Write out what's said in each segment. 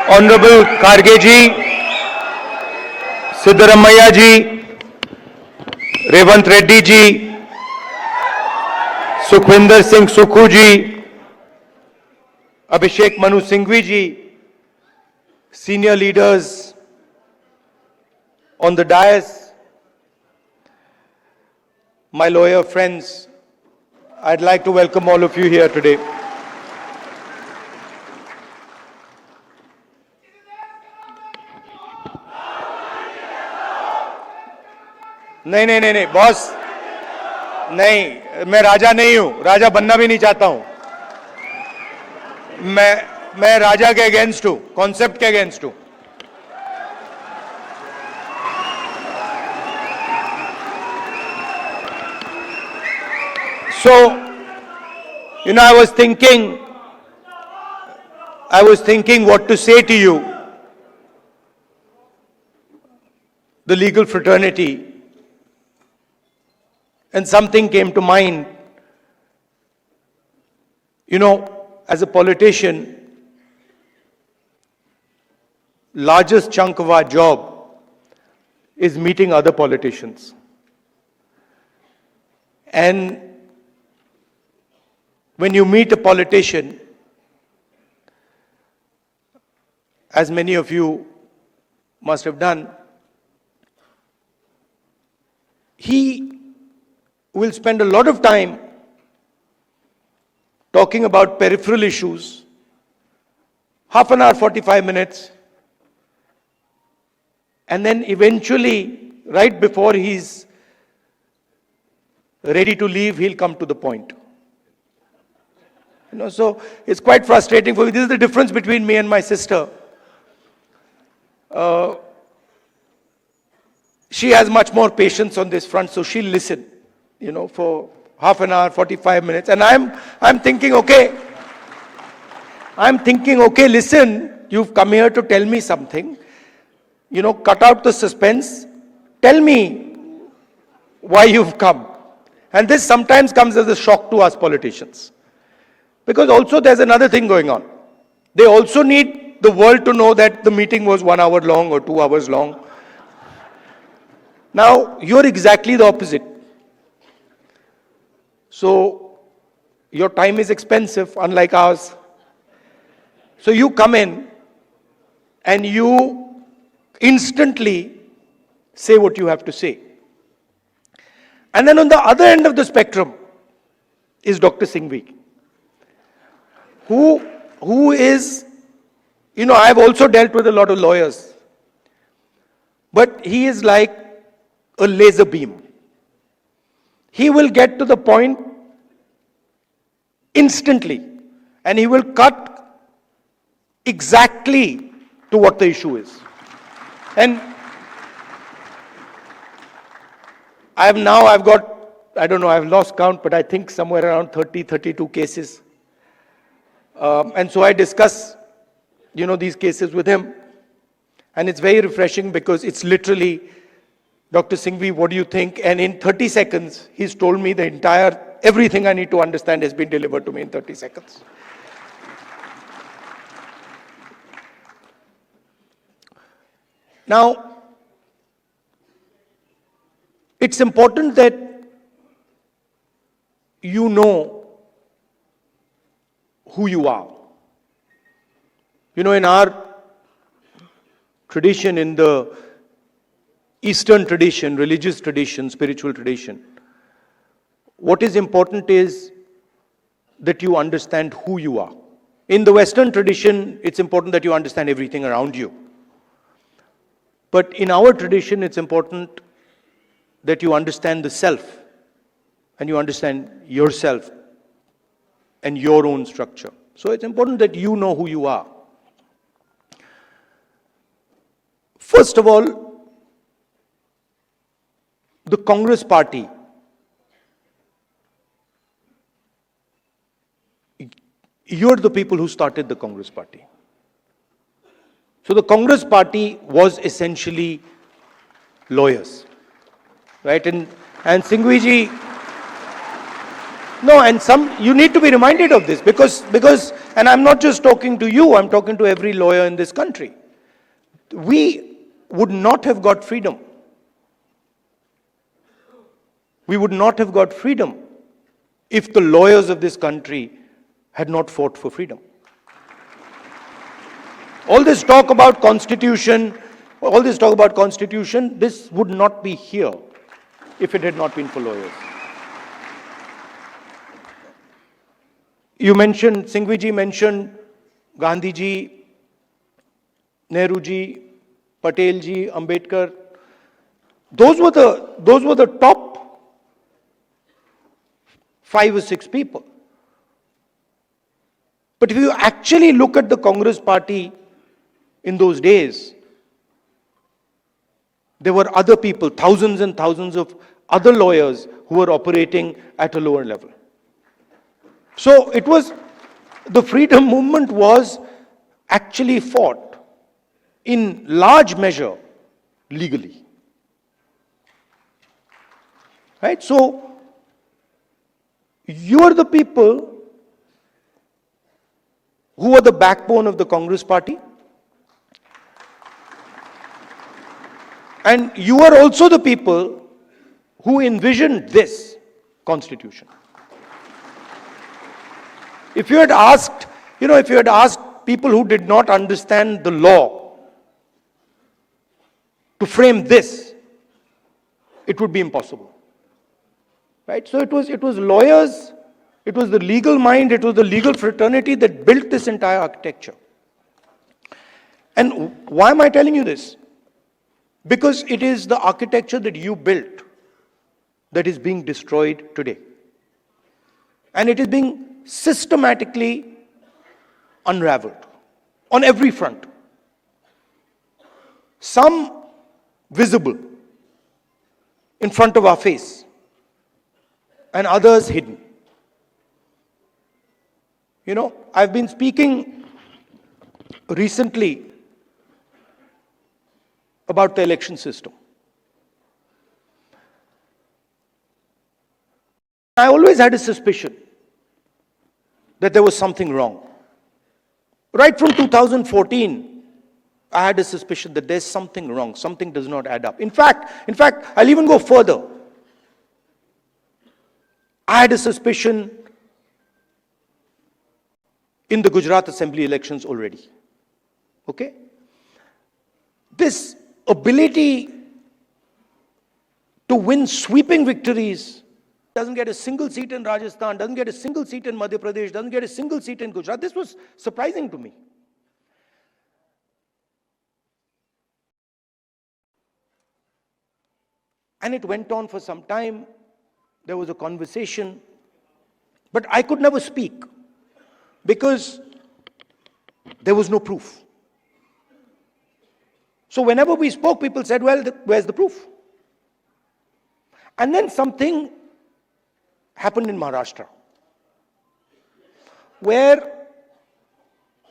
Honorable Kharge ji, Siddaramaiah ji, Revant Reddy ji, Sukhwinder Singh Sukhu ji, Abhishek Manu Singhvi ji, senior leaders on the dais, my lawyer friends, I'd like to welcome all of you here today. नहीं boss, नहीं, मैं राजा नहीं हूं, राजा बनना भी नहीं चाहता हूं। मैं राजा के अगेंस्ट हूं, कॉन्सेप्ट के अगेंस्ट हूं। So, I was thinking what to say to you, the legal fraternity, and something came to mind. As a politician, largest chunk of our job is meeting other politicians. And when you meet a politician, as many of you must have done, he will spend a lot of time talking about peripheral issues, half an hour, 45 minutes, and then eventually, right before he's ready to leave, he'll come to the point. So it's quite frustrating for me. This is the difference between me and my sister. She has much more patience on this front, so she'll listen, for half an hour, 45 minutes. And I'm thinking, okay, listen, you've come here to tell me something. Cut out the suspense. Tell me why you've come. And this sometimes comes as a shock to us politicians. Because also there's another thing going on. They also need the world to know that the meeting was 1 hour long or 2 hours long. Now, you're exactly the opposite. So, your time is expensive, unlike ours. So you come in and you instantly say what you have to say. And then on the other end of the spectrum is Dr. Singhvi, who is, I've also dealt with a lot of lawyers, but he is like a laser beam. He will get to the point instantly, and he will cut exactly to what the issue is. And I've lost count, but I think somewhere around 30, 32 cases. And so I discuss, these cases with him. And it's very refreshing because it's literally, Dr. Singhvi, what do you think? And in 30 seconds, he's told me everything I need to understand has been delivered to me in 30 seconds. Now, it's important that you know who you are. In our tradition, in the Eastern tradition, religious tradition, spiritual tradition, what is important is that you understand who you are. In the Western tradition, it's important that you understand everything around you. But in our tradition, it's important that you understand the self and you understand yourself and your own structure. So it's important that you know who you are. First of all, the Congress party, you're the people who started the Congress party. So the Congress party was essentially lawyers, right? And Singhvi ji, No, and you need to be reminded of this because, and I'm not just talking to you, I'm talking to every lawyer in this country. We would not have got freedom. We would not have got freedom if the lawyers of this country had not fought for freedom. All this talk about constitution, this would not be here if it had not been for lawyers. You mentioned, Singhvi ji mentioned Gandhi ji, Nehru ji, Patel ji, Ambedkar. Those were the top 5 or 6 people. But if you actually look at the Congress party in those days, there were other people, thousands and thousands of other lawyers who were operating at a lower level. So it was, the freedom movement was actually fought in large measure legally. Right? So you are the people who are the backbone of the Congress party. And you are also the people who envisioned this constitution. If you had asked, people who did not understand the law to frame this, it would be impossible. Right? So it was lawyers, it was the legal mind, it was the legal fraternity that built this entire architecture. And why am I telling you this? Because it is the architecture that you built that is being destroyed today. And it is being systematically unraveled on every front. Some visible in front of our face and others hidden. I've been speaking recently about the election system. I always had a suspicion that there was something wrong. Right from 2014, I had a suspicion that there's something wrong, something does not add up. In fact, I'll even go further. I had a suspicion in the Gujarat Assembly elections already. Okay? This ability to win sweeping victories, doesn't get a single seat in Rajasthan, doesn't get a single seat in Madhya Pradesh, doesn't get a single seat in Gujarat. This was surprising to me. And it went on for some time. There was a conversation, but I could never speak because there was no proof. So whenever we spoke, people said, well, where's the proof? And then something happened in Maharashtra, where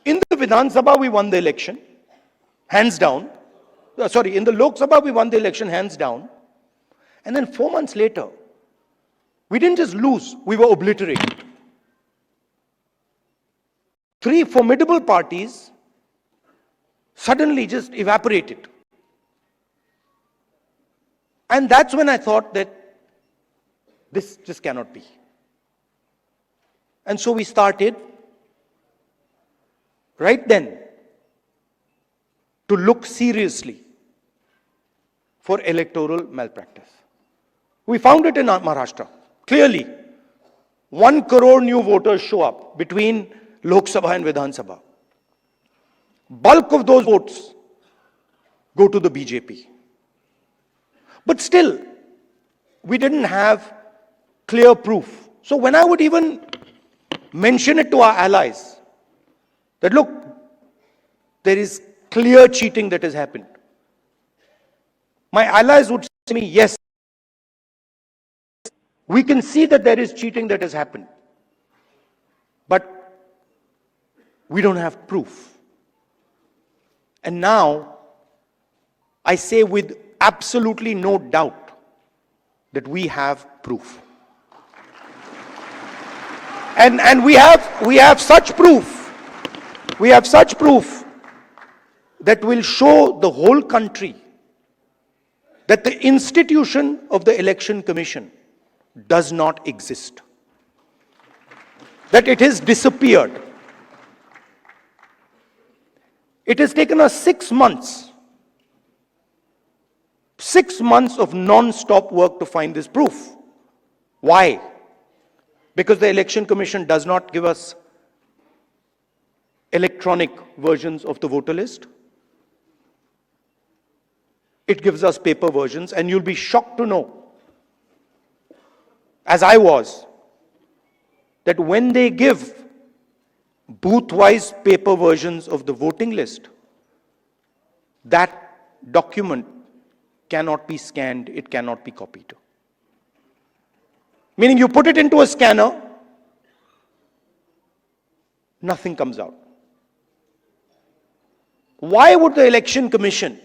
in the Vidhan Sabha we won the election, hands down. In the Lok Sabha we won the election, hands down. And then 4 months later, we didn't just lose, we were obliterated. 3 formidable parties suddenly just evaporated. And that's when I thought that this just cannot be. And so we started right then to look seriously for electoral malpractice. We found it in Maharashtra. Clearly, 1 crore new voters show up between Lok Sabha and Vidhan Sabha. Bulk of those votes go to the BJP. But still, we didn't have clear proof. So when I would even mention it to our allies, that look, there is clear cheating that has happened, my allies would say to me, yes, we can see that there is cheating that has happened, but we don't have proof. And now, I say with absolutely no doubt that we have proof. And we have such proof. We have such proof that will show the whole country that the institution of the Election Commission does not exist. That it has disappeared. It has taken us 6 months. 6 months of non-stop work to find this proof. Why? Because the Election Commission does not give us electronic versions of the voter list. It gives us paper versions, and you'll be shocked to know, as I was, that when they give booth-wise paper versions of the voting list, that document cannot be scanned, it cannot be copied. Meaning you put it into a scanner, nothing comes out. Why would the Election Commission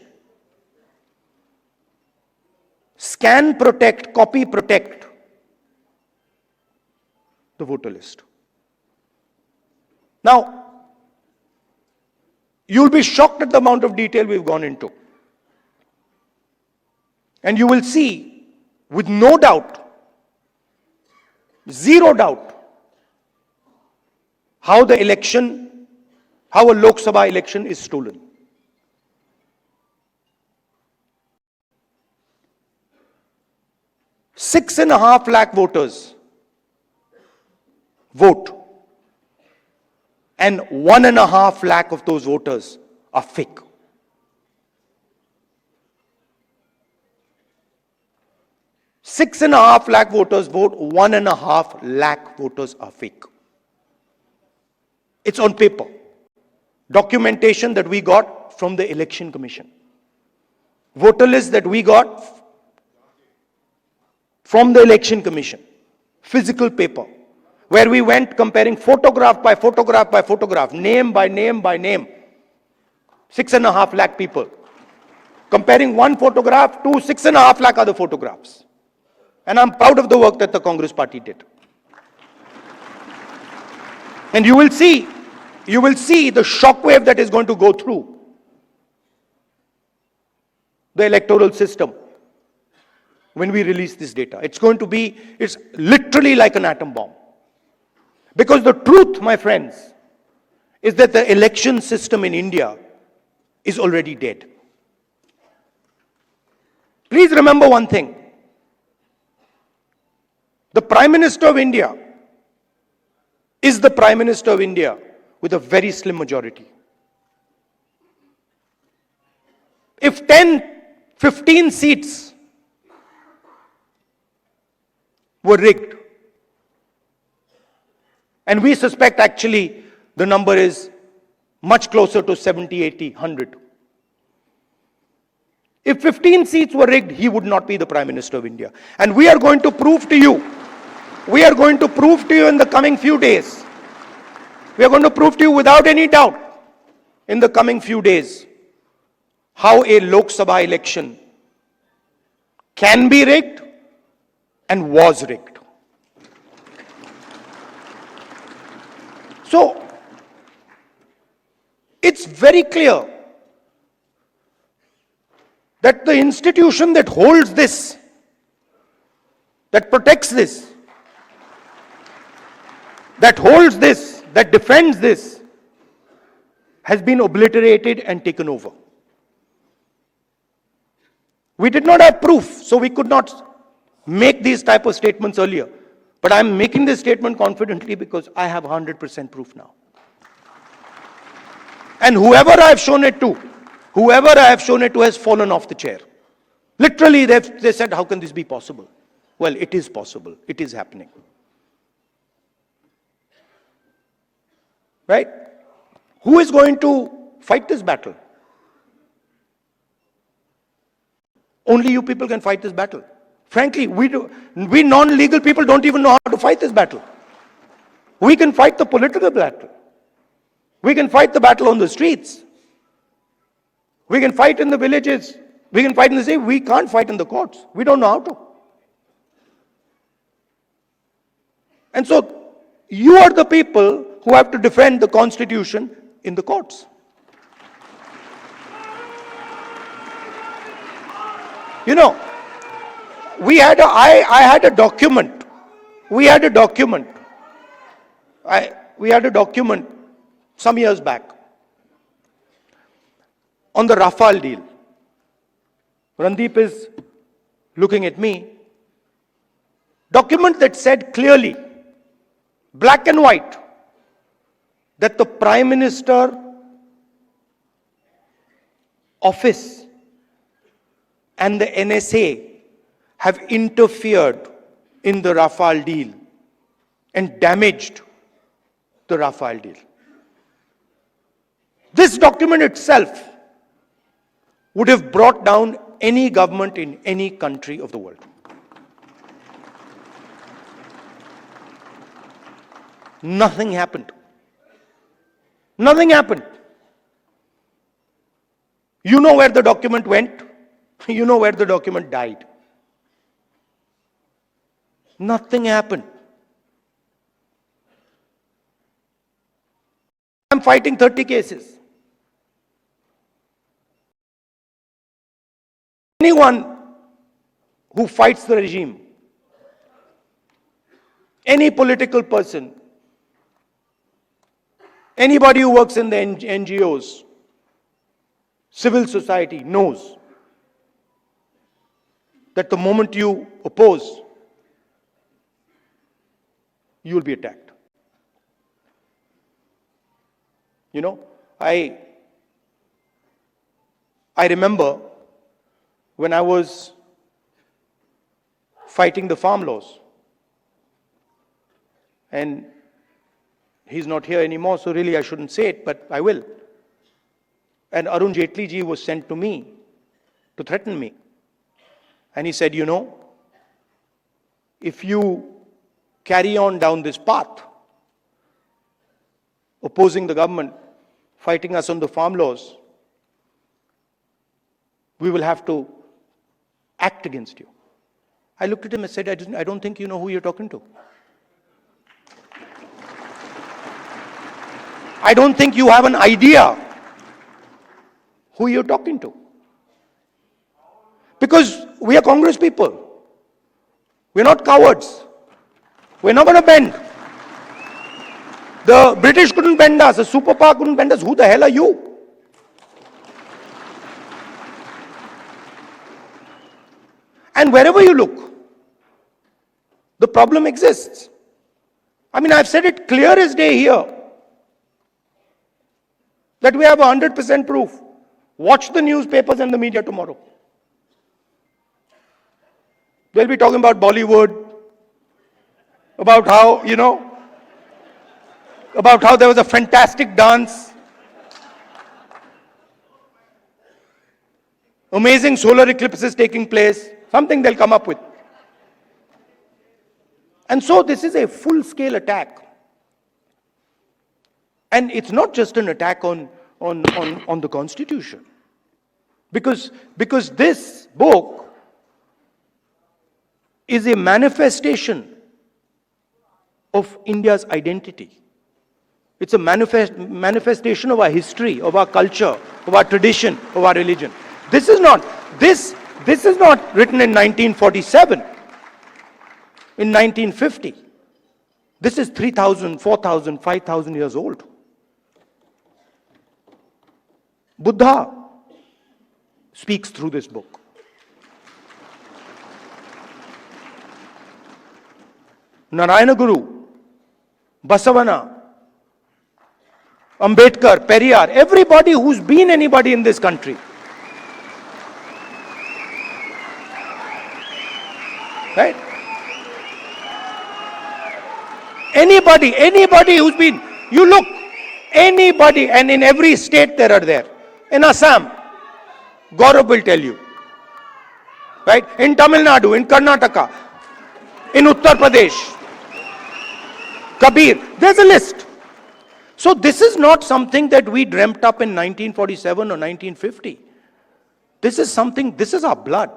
scan protect, copy protect the voter list? Now, you'll be shocked at the amount of detail we've gone into. And you will see, with no doubt, zero doubt, how a Lok Sabha election is stolen. Six and a half lakh voters vote, and 1.5 lakh of those voters are fake. Six and a half lakh voters vote, 1.5 lakh voters are fake. It's on paper. Documentation that we got from the Election Commission. Voter list that we got from the Election Commission. Physical paper. Where we went comparing photograph by photograph by photograph, name by name by name. 6.5 lakh people. Comparing one photograph to 6.5 lakh other photographs. And I'm proud of the work that the Congress party did. And you will see the shockwave that is going to go through the electoral system when we release this data. It's literally like an atom bomb. Because the truth, my friends, is that the election system in India is already dead. Please remember one thing. The Prime Minister of India is the Prime Minister of India with a very slim majority. If 10, 15 seats were rigged, and we suspect actually the number is much closer to 70, 80, 100. If 15 seats were rigged, he would not be the Prime Minister of India. And we are going to prove to you in the coming few days, we are going to prove to you without any doubt in the coming few days how a Lok Sabha election can be rigged and was rigged. So, it's very clear that the institution that holds this, that protects this, that holds this, that defends this, has been obliterated and taken over. We did not have proof, so we could not make these type of statements earlier. But I'm making this statement confidently because I have 100% proof now. And whoever I have shown it to has fallen off the chair. Literally, they said, how can this be possible? Well, it is possible. It is happening. Right? Who is going to fight this battle? Only you people can fight this battle. Frankly, we non-legal people don't even know how to fight this battle. We can fight the political battle. We can fight the battle on the streets. We can fight in the villages. We can fight in the city. We can't fight in the courts. We don't know how to. And so, You are the people who have to defend the Constitution in the courts. You know, I had a document. We had a document some years back on the Rafale deal. Randeep is looking at me. Document that said clearly, black and white, that the Prime Minister office and the NSA have interfered in the Rafale deal and damaged the Rafale deal. This document itself would have brought down any government in any country of the world. Nothing happened. Nothing happened. You know where the document went. You know where the document died. Nothing happened. I'm fighting 30 cases. Anyone who fights the regime, any political person, anybody who works in the NGOs, civil society knows that the moment you oppose, you will be attacked. You know, I remember when I was fighting the farm laws, and he's not here anymore, so really I shouldn't say it, but I will. And Arun Jaitley ji was sent to me to threaten me. And he said, you know, if you carry on down this path, opposing the government, fighting us on the farm laws, we will have to act against you. I looked at him and said, I don't think you know who you're talking to. I don't think you have an idea who you're talking to. Because we are Congress people. We're not cowards. We're not going to bend. The British couldn't bend us. The superpower couldn't bend us. Who the hell are you? And wherever you look, the problem exists. I mean, I've said it clear as day here, that we have 100% proof. Watch the newspapers and the media tomorrow. They'll be talking about Bollywood, about how, you know, about how there was a fantastic dance, amazing solar eclipses taking place, something they'll come up with. And so this is a full-scale attack. And it's not just an attack on the Constitution. Because this book is a manifestation of India's identity. It's a manifestation of our history, of our culture, of our tradition, of our religion. This is not written in 1947, in 1950. This is 3,000, 4,000, 5,000 years old. Buddha speaks through this book. Narayana Guru, Basavana, Ambedkar, Periyar, everybody who's been anybody in this country. Right? Anybody who's been, you look, anybody, and in every state there are there. In Assam, Gaurav will tell you. Right? In Tamil Nadu, in Karnataka, in Uttar Pradesh, Kabir, there's a list. So this is not something that we dreamt up in 1947 or 1950. This is something, this is our blood.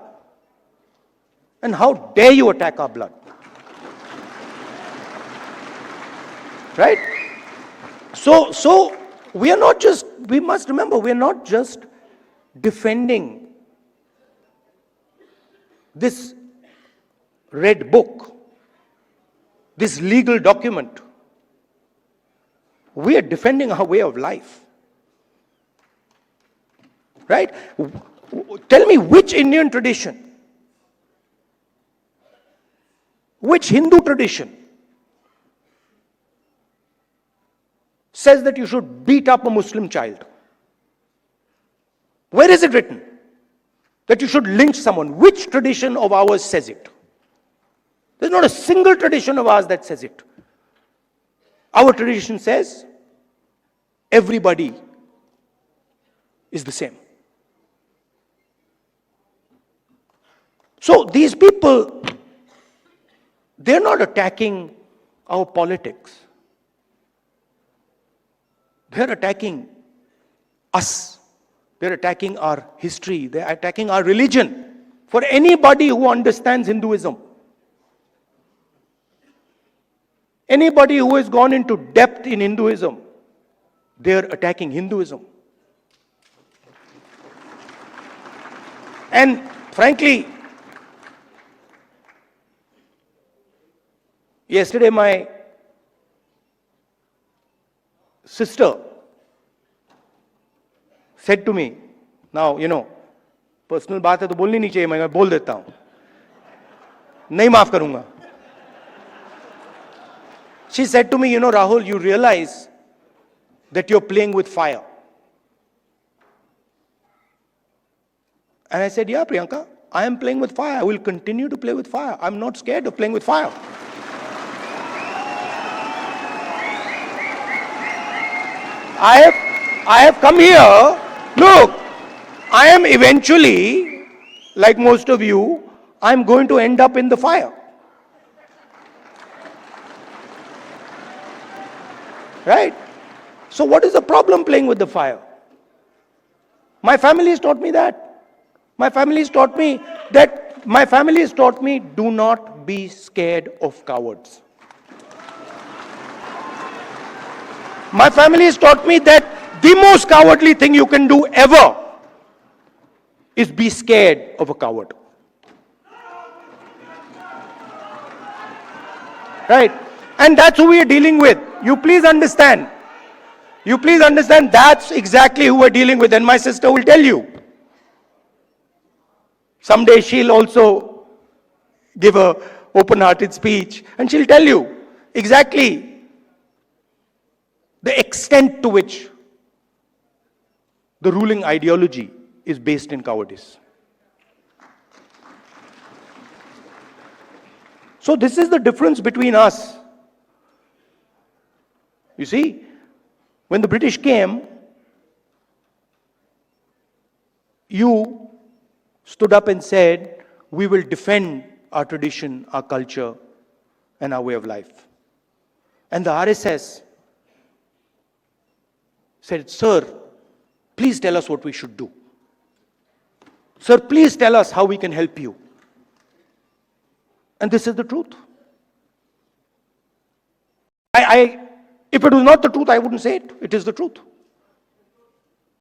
And how dare you attack our blood? Right? So we are not just, we must remember, we are not just defending this red book, this legal document. We are defending our way of life. Right? Tell me which Indian tradition, which Hindu tradition says that you should beat up a Muslim child? Where is it written that you should lynch someone? Which tradition of ours says it? There's not a single tradition of ours that says it. Our tradition says everybody is the same. So these people, they're not attacking our politics. They're attacking us. They're attacking our history. They're attacking our religion. For anybody who understands Hinduism, anybody who has gone into depth in Hinduism, they're attacking Hinduism. And frankly, yesterday my sister said to me, now, personal बात है तो बोलनी नहीं चाहिए, मैं बोल देता हूं, नहीं माफ करूंगा. She said to me, Rahul, you realize that you're playing with fire. And I said, yeah, Priyanka, I am playing with fire. I will continue to play with fire. I'm not scared of playing with fire. I have come here. Look, I am eventually, like most of you, I'm going to end up in the fire. Right? So what is the problem playing with the fire? My family has taught me that. My family has taught me do not be scared of cowards. My family has taught me that the most cowardly thing you can do ever is be scared of a coward. Right? And that's who we are dealing with. You please understand. That's exactly who we're dealing with. And my sister will tell you. Someday she'll also give a open-hearted speech and she'll tell you exactly the extent to which the ruling ideology is based in cowardice. So this is the difference between us. You see, when the British came, you stood up and said, we will defend our tradition, our culture, and our way of life. And the RSS said, sir, please tell us what we should do. Sir, please tell us how we can help you. And this is the truth. If it was not the truth, I wouldn't say it. It is the truth.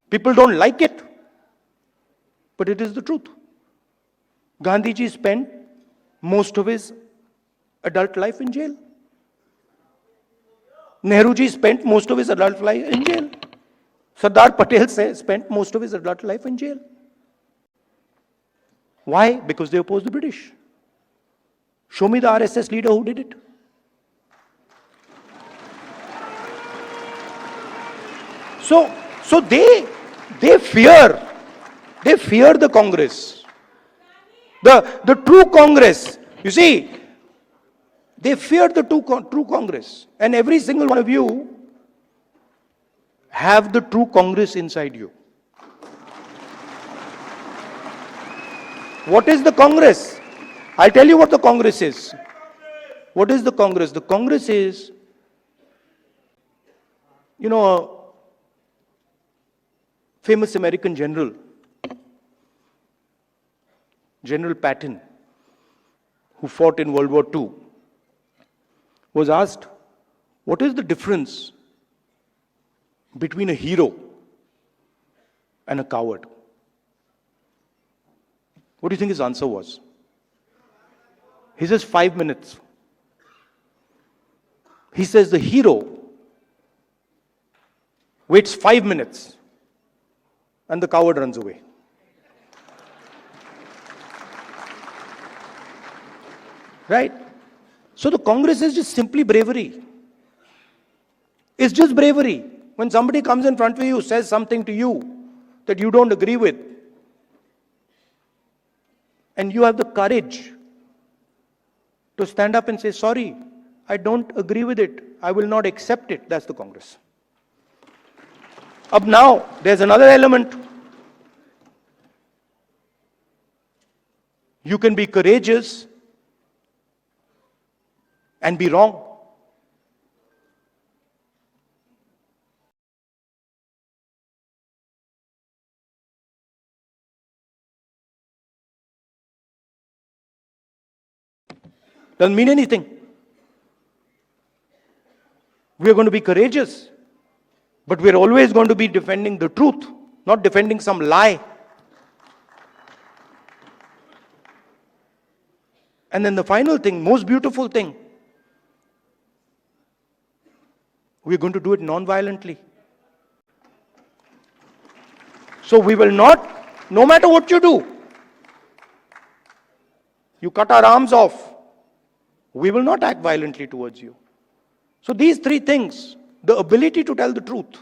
People don't like it, but it is the truth. Gandhiji spent most of his adult life in jail. Nehruji spent most of his adult life in jail. Sardar Patel spent most of his adult life in jail. Why? Because they opposed the British. Show me the RSS leader who did it. So they fear the Congress. The true Congress. You see, they fear the true Congress. And every single one of you have the true Congress inside you. What is the Congress? I'll tell you what the Congress is. What is the Congress? The Congress is, a famous American general, General Patton, who fought in World War II, was asked, what is the difference between a hero and a coward? What do you think his answer was? He says 5 minutes. He says the hero waits 5 minutes and the coward runs away. Right? So the Congress is just simply bravery. It's just bravery. When somebody comes in front of you, says something to you that you don't agree with, and you have the courage to stand up and say, sorry, I don't agree with it. I will not accept it. That's the Congress. Up now, there's another element. You can be courageous and be wrong. Doesn't mean anything. We are going to be courageous, but we are always going to be defending the truth, not defending some lie. And then the final thing, most beautiful thing, we are going to do it non-violently. So we will not, no matter what you do, you cut our arms off, we will not act violently towards you. So these three things, the ability to tell the truth,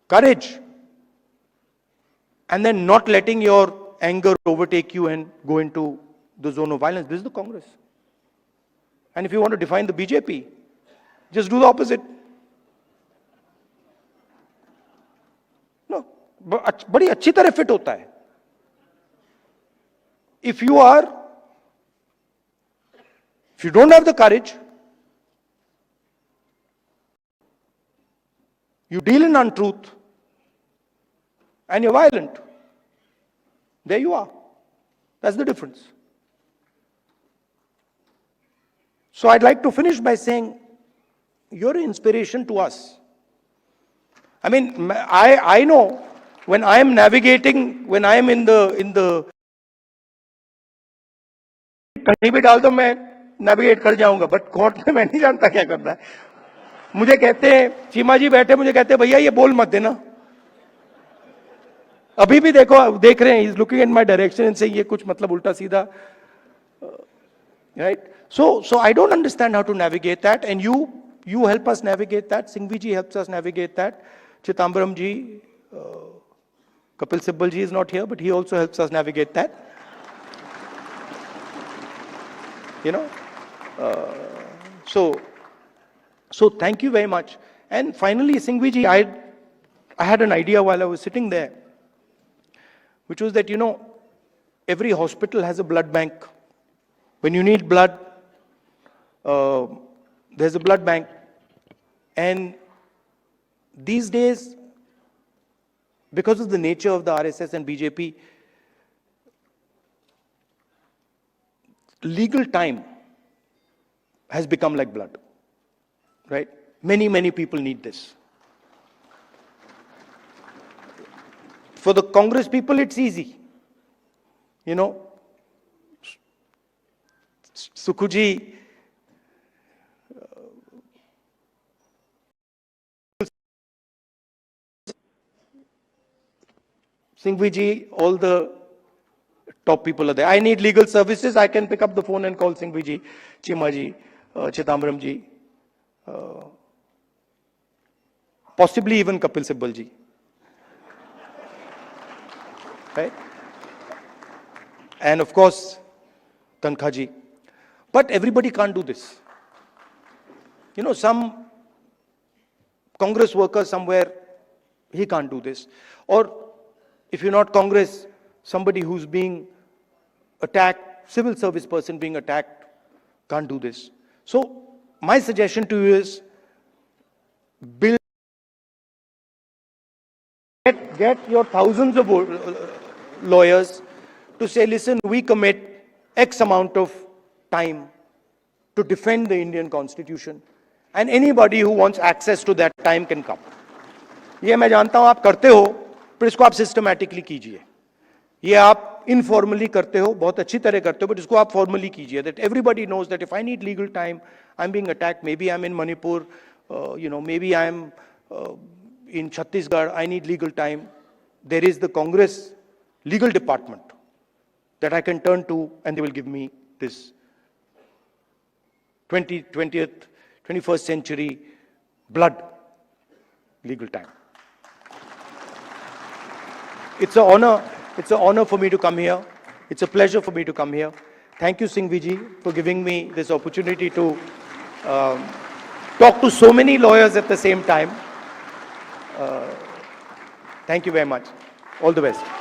courage, and then not letting your anger overtake you and go into the zone of violence. This is the Congress. And if you want to define the BJP, just do the opposite. No, बड़ी अच्छी तरह fit होता है. If you don't have the courage, you deal in untruth, and you're violent. There you are. That's the difference. So I'd like to finish by saying, you're an inspiration to us. I mean, I know when I am navigating, when I am in the कहीं भी डाल दो मैं navigate कर जाऊंगा, but court में मैं नहीं जानता क्या करना है. मुझे कहते हैं, चीमा जी बैठे, मुझे कहते हैं भैया ये बोल मत देना. अभी भी देख रहे हैं, he is looking in my direction and से ये कुछ मतलब उल्टा सीधा. Right? So I don't understand how to navigate that, and you help us navigate that. Singhvi ji helps us navigate that. Chithambaram ji, Kapil Sibal ji is not here, but he also helps us navigate that. You know, so thank you very much. And finally, Singhvi ji, I had an idea while I was sitting there, which was that, you know, every hospital has a blood bank. When you need blood, there's a blood bank. And these days, because of the nature of the RSS and BJP, legal time has become like blood, right? Many people need this. For the Congress people, it's easy. You know, Sukhuji, Singhvi ji, all the top people are there. I need legal services, I can pick up the phone and call Singhvi ji, Chima ji, Chithambaram ji, possibly even Kapil Sibal ji. Right? And of course, Tankha ji. But everybody can't do this. You know, some Congress worker somewhere, he can't do this. Or if you're not Congress, somebody who's being attacked, civil service person being attacked, can't do this. So my suggestion to you is, get your thousands of lawyers to say, listen, we commit X amount of time to defend the Indian Constitution. And anybody who wants access to that time can come. ये मैं जानता हूं आप करते हो, पर इसको आप सिस्टमैटिकली कीजिए. ये आप इनफॉर्मली करते हो, बहुत अच्छी तरह करते हो, but इसको आप फॉर्मली कीजिए. That everybody knows that if I need legal time, I'm being attacked. Maybe I'm in Manipur, maybe I'm in Chhattisgarh. I need legal time. There is the Congress legal department that I can turn to, and they will give me this 21st century blood legal time. It's an honor for me to come here. It's a pleasure for me to come here. Thank you, Singhvi ji, for giving me this opportunity to talk to so many lawyers at the same time. Thank you very much. All the best.